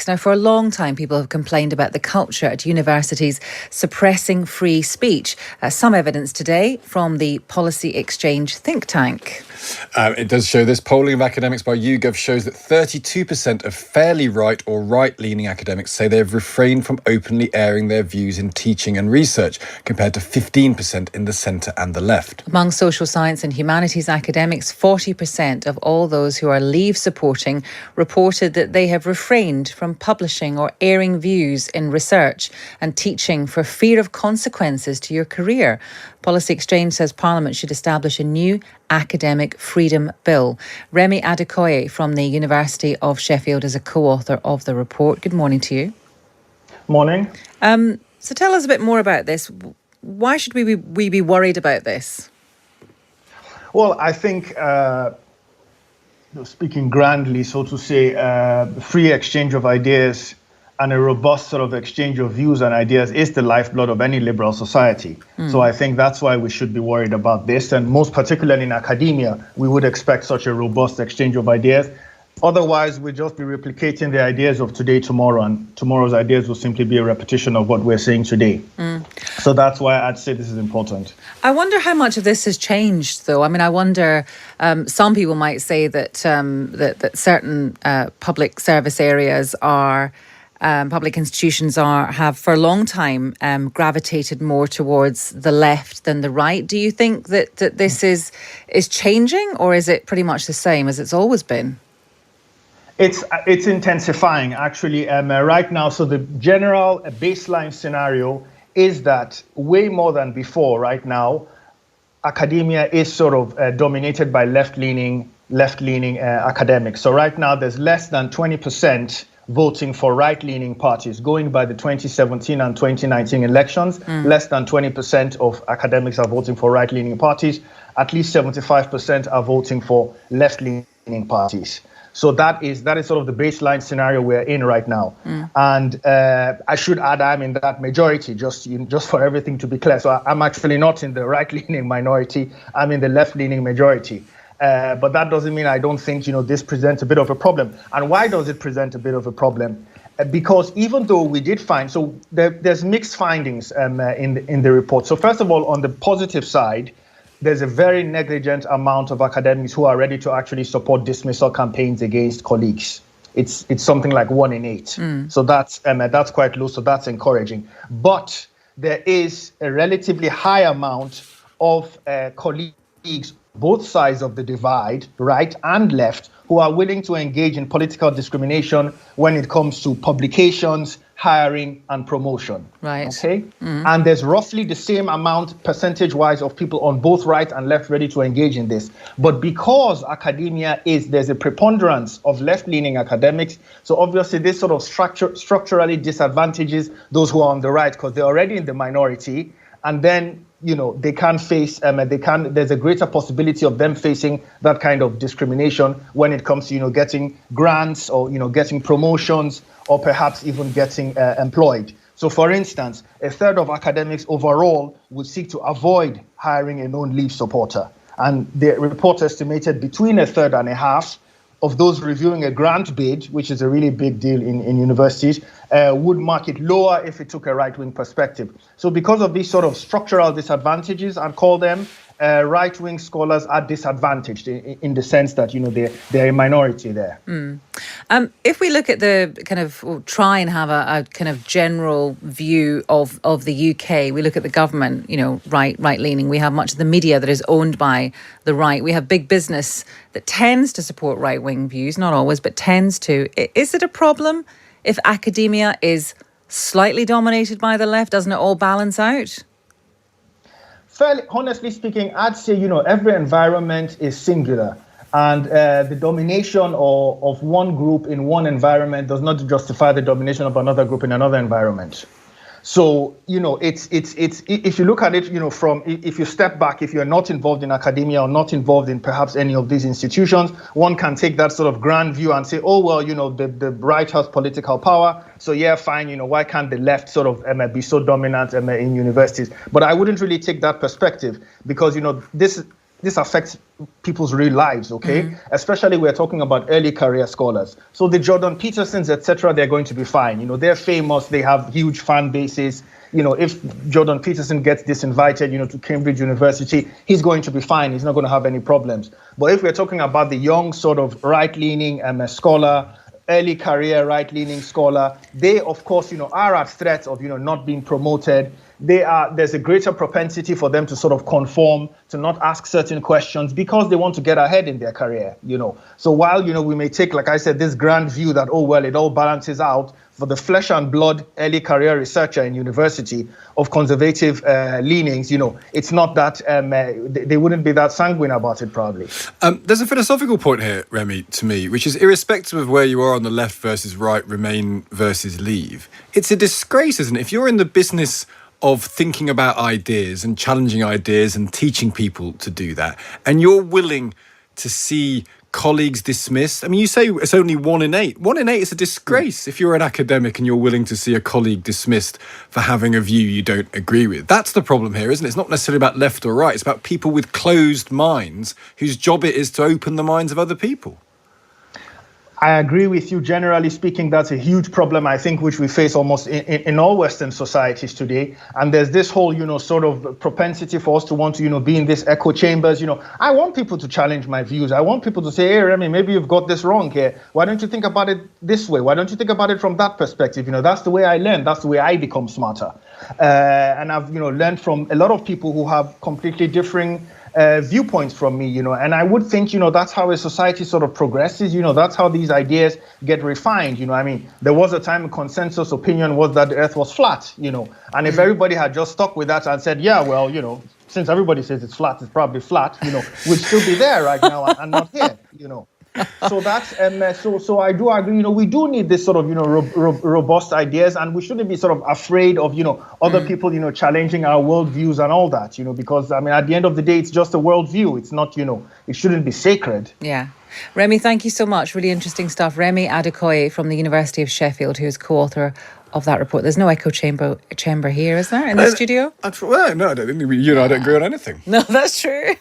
Now, for a long time, people have complained about the culture at universities suppressing free speech. Some evidence today from the Policy Exchange think tank. It does show this. Polling of academics by YouGov shows that 32% of fairly right or right-leaning academics say they've refrained from openly airing their views in teaching and research, compared to 15% in the centre and the left. Among social science and humanities academics, 40% of all those who are Leave supporting reported that they have refrained from publishing or airing views in research and teaching for fear of consequences to your career. Policy Exchange says Parliament should establish a new academic freedom bill. Remi Adekoya from the University of Sheffield is a co-author of the report. Good morning to you. Morning. So tell us a bit more about this. Why should we be worried about this? Well, I think, speaking grandly, so to say, free exchange of ideas and a robust sort of exchange of views and ideas is the lifeblood of any liberal society. So I think that's why we should be worried about this. And most particularly in academia, we would expect such a robust exchange of ideas. Otherwise, we'll just be replicating the ideas of today, tomorrow, and tomorrow's ideas will simply be a repetition of what we're saying today. So that's why I'd say this is important. I wonder how much of this has changed, though. I mean, I wonder, some people might say that that certain public service areas are, public institutions have for a long time gravitated more towards the left than the right. Do you think that this is changing, or is it pretty much the same as it's always been? It's intensifying, actually, right now. So the general baseline scenario is that way more than before right now, academia is sort of dominated by left-leaning academics. So right now, there's less than 20% voting for right-leaning parties. Going by the 2017 and 2019 elections, less than 20% of academics are voting for right-leaning parties. At least 75% are voting for left-leaning parties. So that is sort of the baseline scenario we're in right now. And I should add, I'm in that majority, just for everything to be clear. So I'm actually not in the right-leaning minority. I'm in the left-leaning majority. But that doesn't mean I don't think, this presents a bit of a problem. And why does it present a bit of a problem? Because even though we did find, so there's mixed findings in the report. So first of all, on the positive side, there's a very negligent amount of academics who are ready to actually support dismissal campaigns against colleagues. It's something like 1 in 8. So that's quite low. So that's encouraging. But there is a relatively high amount of colleagues, both sides of the divide, right and left, who are willing to engage in political discrimination when it comes to publications, hiring and promotion. Right. Okay. And there's roughly the same amount percentage-wise of people on both right and left ready to engage in this. But because academia there's a preponderance of left-leaning academics, so obviously this sort of structurally disadvantages those who are on the right because they're already in the minority, and then they can't face there's a greater possibility of them facing that kind of discrimination when it comes to getting grants or getting promotions or perhaps even getting employed. So for instance, a third of academics overall would seek to avoid hiring a known Leave supporter, and the report estimated between a third and a half of those reviewing a grant bid, which is a really big deal in universities, would mark it lower if it took a right-wing perspective. So because of these sort of structural disadvantages, I'd call them, right-wing scholars are disadvantaged in the sense that, they're a minority there. If we look at try and have a kind of general view of the UK, we look at the government, right-leaning. We have much of the media that is owned by the right. We have big business that tends to support right-wing views, not always, but tends to. Is it a problem if academia is slightly dominated by the left? Doesn't it all balance out? Fairly, honestly speaking, I'd say, every environment is singular. And the domination of one group in one environment does not justify the domination of another group in another environment. So, it's if you look at it, if you step back, if you're not involved in academia or not involved in perhaps any of these institutions, one can take that sort of grand view and say, oh, well, the right has political power. So, yeah, fine, why can't the left sort of be so dominant in universities? But I wouldn't really take that perspective because, this this affects people's real lives, okay? Especially we're talking about early career scholars. So the Jordan Petersons, etc., they're going to be fine. You know, they're famous, they have huge fan bases. You know, if Jordan Peterson gets disinvited, you know, to Cambridge University, he's going to be fine. He's not going to have any problems. But if we're talking about the young sort of right-leaning scholar, early career right-leaning scholar, they, of course, you know, are at threat of, you know, not being promoted. There's a greater propensity for them to sort of conform, to not ask certain questions because they want to get ahead in their career, you know. So while, you know, we may take, like I said, this grand view that, oh, well, it all balances out, for the flesh and blood early career researcher in university of conservative leanings, you know, it's not that they wouldn't be that sanguine about it, probably. There's a philosophical point here, Remi, to me, which is irrespective of where you are on the left versus right, remain versus leave. It's a disgrace, isn't it? If you're in the business of thinking about ideas and challenging ideas and teaching people to do that, and you're willing to see colleagues dismissed. I mean, you say it's only 1 in 8. 1 in 8 is a disgrace if you're an academic and you're willing to see a colleague dismissed for having a view you don't agree with. That's the problem here, isn't it? It's not necessarily about left or right. It's about people with closed minds whose job it is to open the minds of other people. I agree with you. Generally speaking, that's a huge problem, I think, which we face almost in all Western societies today. And there's this whole, you know, sort of propensity for us to want to, you know, be in these echo chambers. You know, I want people to challenge my views. I want people to say, hey, Remi, maybe you've got this wrong here. Why don't you think about it this way? Why don't you think about it from that perspective? You know, that's the way I learn. That's the way I become smarter. And I've, you know, learned from a lot of people who have completely differing viewpoints from me, you know, and I would think, you know, that's how a society sort of progresses, you know, that's how these ideas get refined, you know. I mean, there was a time a consensus opinion was that the earth was flat, you know, and if everybody had just stuck with that and said, yeah, well, you know, since everybody says it's flat, it's probably flat, you know, we'd still be there right now and not here, you know. So that's so I do agree. You know, we do need this sort of, you know, robust ideas, and we shouldn't be sort of afraid of, you know, other people, you know, challenging our worldviews and all that, you know, because I mean, at the end of the day, it's just a worldview. It's not, you know, it shouldn't be sacred. Yeah. Remi, thank you so much. Really interesting stuff. Remi Adekoya from the University of Sheffield, who is co-author of that report. There's no echo chamber here, is there, in the studio? Well, no, I don't think you and I don't agree on anything. No, that's true.